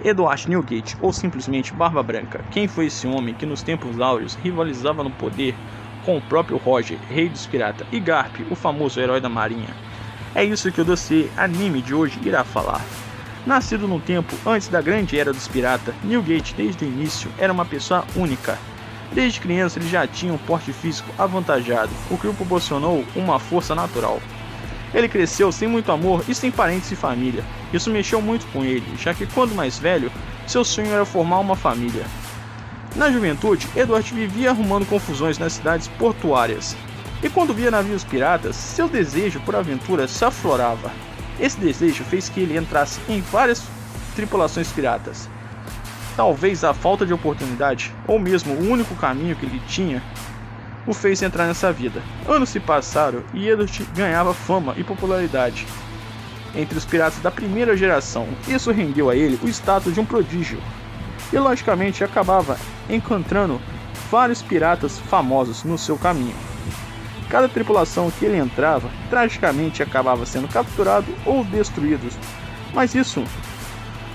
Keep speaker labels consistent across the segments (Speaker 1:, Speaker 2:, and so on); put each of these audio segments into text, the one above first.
Speaker 1: Edward Newgate, ou simplesmente Barba Branca. Quem foi esse homem que nos tempos áureos rivalizava no poder com o próprio Roger, rei dos piratas, e Garp, o famoso herói da marinha? É isso que o dossiê anime de hoje irá falar. Nascido no tempo antes da grande era dos piratas, Newgate desde o início era uma pessoa única. Desde criança ele já tinha um porte físico avantajado, o que o proporcionou uma força natural. Ele cresceu sem muito amor e sem parentes e família. Isso mexeu muito com ele, já que quando mais velho, seu sonho era formar uma família. Na juventude, Edward vivia arrumando confusões nas cidades portuárias. E quando via navios piratas, seu desejo por aventura se aflorava. Esse desejo fez que ele entrasse em várias tripulações piratas. Talvez a falta de oportunidade, ou mesmo o único caminho que ele tinha, o fez entrar nessa vida. Anos se passaram e Edward ganhava fama e popularidade entre os piratas da primeira geração. Isso rendeu a ele o status de um prodígio. E logicamente acabava encontrando vários piratas famosos no seu caminho. Cada tripulação que ele entrava, tragicamente acabava sendo capturado ou destruído. Mas isso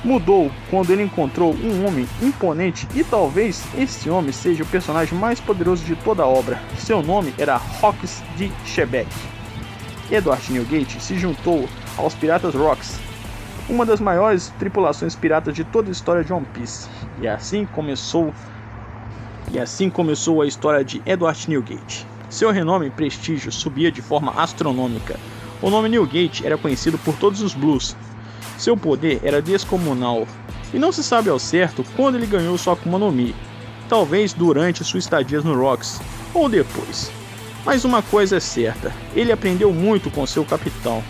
Speaker 1: mudou quando ele encontrou um homem imponente e talvez esse homem seja o personagem mais poderoso de toda a obra. Seu nome era Rocks de Shebeck. Edward Newgate se juntou aos Piratas Rocks, uma das maiores tripulações piratas de toda a história de One Piece. E assim começou a história de Edward Newgate. Seu renome e prestígio subia de forma astronômica. O nome Newgate era conhecido por todos os Blues. Seu poder era descomunal, e não se sabe ao certo quando ele ganhou sua Akuma no Mi, talvez durante sua estadia no Rocks, ou depois. Mas uma coisa é certa, ele aprendeu muito com seu capitão.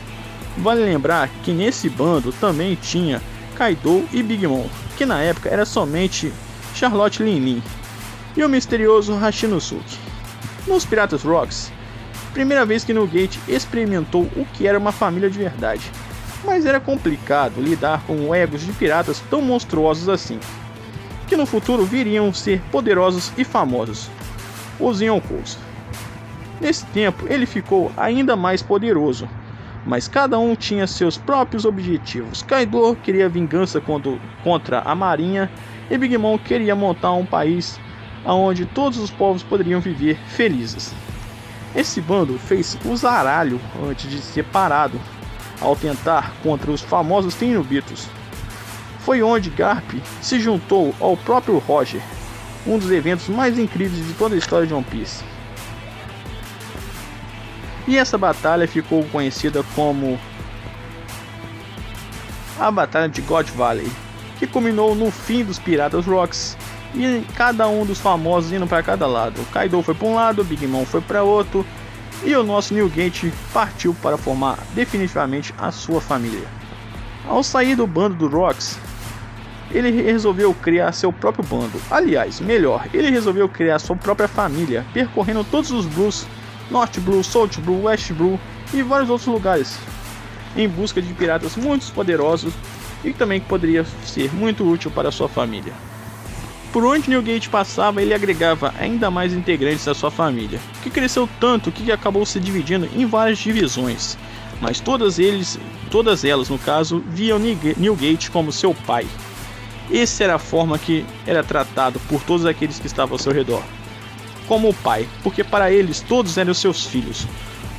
Speaker 1: Vale lembrar que nesse bando também tinha Kaido e Big Mom, que na época era somente Charlotte Lin e o misterioso Hashinosuke. Nos Piratas Rocks, primeira vez que Newgate experimentou o que era uma família de verdade. Mas era complicado lidar com egos de piratas tão monstruosos assim, que no futuro viriam ser poderosos e famosos, os Yonkous. Nesse tempo ele ficou ainda mais poderoso, mas cada um tinha seus próprios objetivos. Kaido queria vingança contra a marinha e Big Mom queria montar um país onde todos os povos poderiam viver felizes. Esse bando fez o zaralho antes de ser parado ao tentar contra os famosos Tenryubitos. Foi onde Garp se juntou ao próprio Roger, um dos eventos mais incríveis de toda a história de One Piece. E essa batalha ficou conhecida como a Batalha de God Valley, que culminou no fim dos Piratas Rocks e cada um dos famosos indo para cada lado. Kaido foi para um lado, Big Mom foi para outro, e o nosso Newgate partiu para formar definitivamente a sua família. Ao sair do bando do Rocks, ele resolveu criar seu próprio bando. Aliás, melhor, ele resolveu criar sua própria família, percorrendo todos os Blues, North Blue, South Blue, West Blue e vários outros lugares, em busca de piratas muito poderosos e também que poderia ser muito útil para sua família. Por onde Newgate passava, ele agregava ainda mais integrantes à sua família, que cresceu tanto que acabou se dividindo em várias divisões, mas todas elas no caso, viam Newgate como seu pai. Essa era a forma que era tratado por todos aqueles que estavam ao seu redor, como o pai, porque para eles todos eram seus filhos.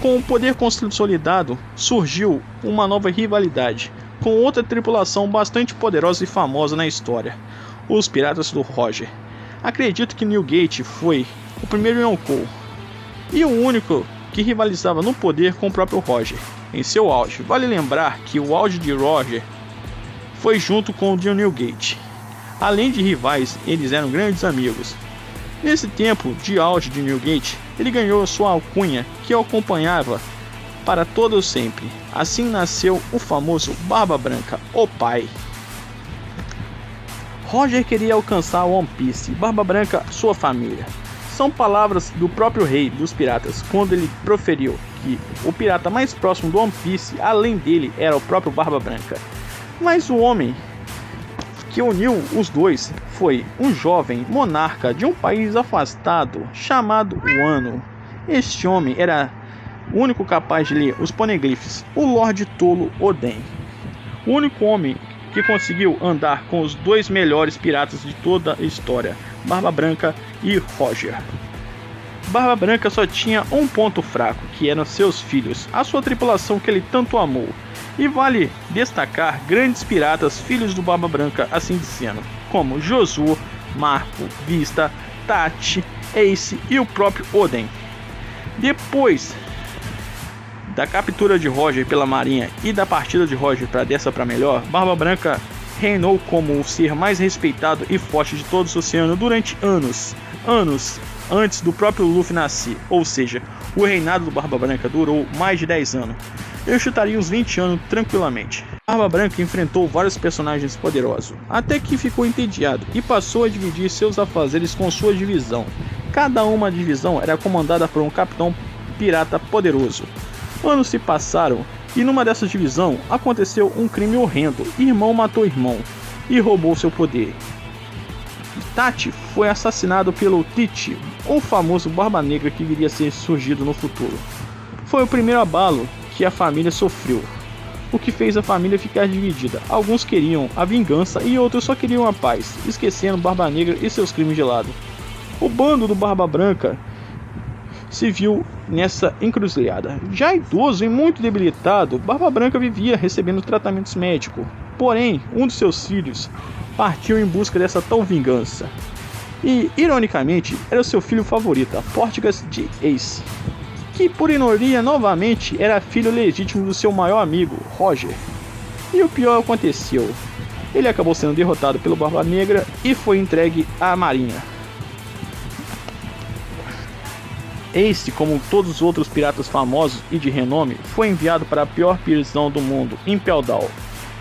Speaker 1: Com o poder consolidado, surgiu uma nova rivalidade, com outra tripulação bastante poderosa e famosa na história, os Piratas do Roger. Acredito que Newgate foi o primeiro Yonkou e o único que rivalizava no poder com o próprio Roger em seu auge. Vale lembrar que o auge de Roger foi junto com o de Newgate. Além de rivais, eles eram grandes amigos. Nesse tempo de auge de Newgate, ele ganhou sua alcunha que o acompanhava para todo sempre. Assim nasceu o famoso Barba Branca, o pai. Roger queria alcançar One Piece, Barba Branca, sua família. São palavras do próprio rei dos piratas, quando ele proferiu que o pirata mais próximo do One Piece, além dele, era o próprio Barba Branca. Mas o homem que uniu os dois foi um jovem monarca de um país afastado chamado Wano. Este homem era o único capaz de ler os poneglyphs, o Lorde Tolo Oden. O único homem que conseguiu andar com os dois melhores piratas de toda a história, Barba Branca e Roger. Barba Branca só tinha um ponto fraco, que eram seus filhos, a sua tripulação que ele tanto amou. E vale destacar grandes piratas filhos do Barba Branca, assim dizendo, como Josué, Marco, Vista, Tati, Ace e o próprio Oden. Depois da captura de Roger pela marinha e da partida de Roger para dessa para melhor, Barba Branca reinou como o ser mais respeitado e forte de todo o oceano durante anos antes do próprio Luffy nascer, ou seja, o reinado do Barba Branca durou mais de 10 anos. Eu chutaria uns 20 anos tranquilamente. Barba Branca enfrentou vários personagens poderosos, até que ficou entediado e passou a dividir seus afazeres com sua divisão. Cada uma divisão era comandada por um capitão pirata poderoso. Anos se passaram e numa dessas divisões aconteceu um crime horrendo. Irmão matou irmão e roubou seu poder. Tati foi assassinado pelo Tite, o famoso Barba Negra que viria a ser surgido no futuro. Foi o primeiro abalo que a família sofreu, o que fez a família ficar dividida. Alguns queriam a vingança e outros só queriam a paz, esquecendo Barba Negra e seus crimes de lado. O bando do Barba Branca se viu nessa encruzilhada. Já idoso e muito debilitado, Barba Branca vivia recebendo tratamentos médicos. Porém, um dos seus filhos partiu em busca dessa tal vingança. E, ironicamente, era o seu filho favorito, a Portgas de Ace, que, por ironia, novamente era filho legítimo do seu maior amigo, Roger. E o pior aconteceu. Ele acabou sendo derrotado pelo Barba Negra e foi entregue à marinha. Ace, como todos os outros piratas famosos e de renome, foi enviado para a pior prisão do mundo, Impel Down.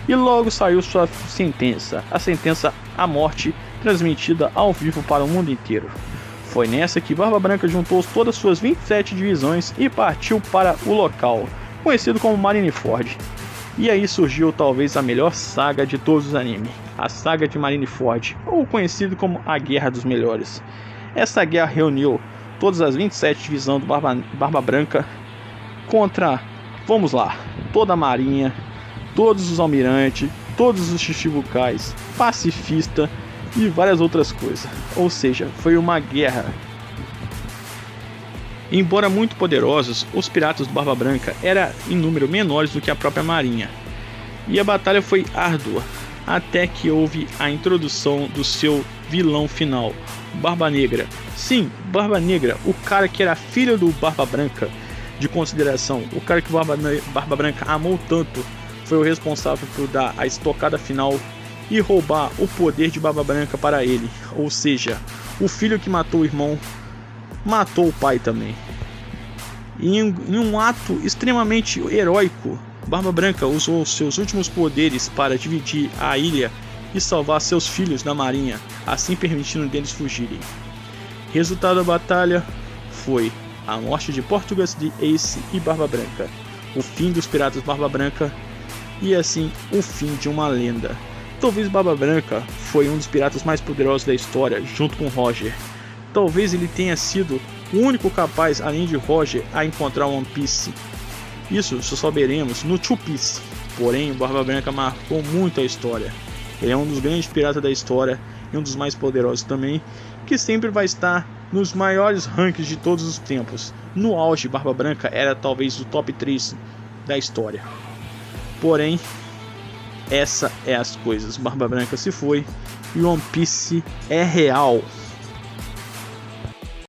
Speaker 1: E logo saiu sua sentença, a sentença à morte, transmitida ao vivo para o mundo inteiro. Foi nessa que Barba Branca juntou todas suas 27 divisões e partiu para o local, conhecido como Marineford. E aí surgiu talvez a melhor saga de todos os animes, a saga de Marineford, ou conhecido como a Guerra dos Melhores. Essa guerra reuniu todas as 27 divisões do Barba Branca contra, vamos lá, toda a marinha, todos os almirantes, todos os Shichibukais, pacifista e várias outras coisas. Ou seja, foi uma guerra. Embora muito poderosos, os piratas do Barba Branca eram em número menores do que a própria marinha. E a batalha foi árdua, até que houve a introdução do seu vilão final, Barba Negra. Sim, Barba Negra, o cara que era filho do Barba Branca, de consideração, o cara que o Barba Branca amou tanto, foi o responsável por dar a estocada final e roubar o poder de Barba Branca para ele. Ou seja, o filho que matou o irmão, matou o pai também. E em um ato extremamente heróico, Barba Branca usou seus últimos poderes para dividir a ilha e salvar seus filhos da marinha, assim permitindo deles fugirem. Resultado da batalha foi a morte de Portgas de Ace e Barba Branca, o fim dos piratas Barba Branca e assim o fim de uma lenda. Talvez Barba Branca foi um dos piratas mais poderosos da história, junto com Roger. Talvez ele tenha sido o único capaz, além de Roger, a encontrar One Piece. Isso só saberemos no Two Piece. Porém, o Barba Branca marcou muito a história. Ele é um dos grandes piratas da história e um dos mais poderosos também, que sempre vai estar nos maiores rankings de todos os tempos. No auge, Barba Branca era talvez o top 3 da história. Porém, essa é as coisas. Barba Branca se foi e One Piece é real.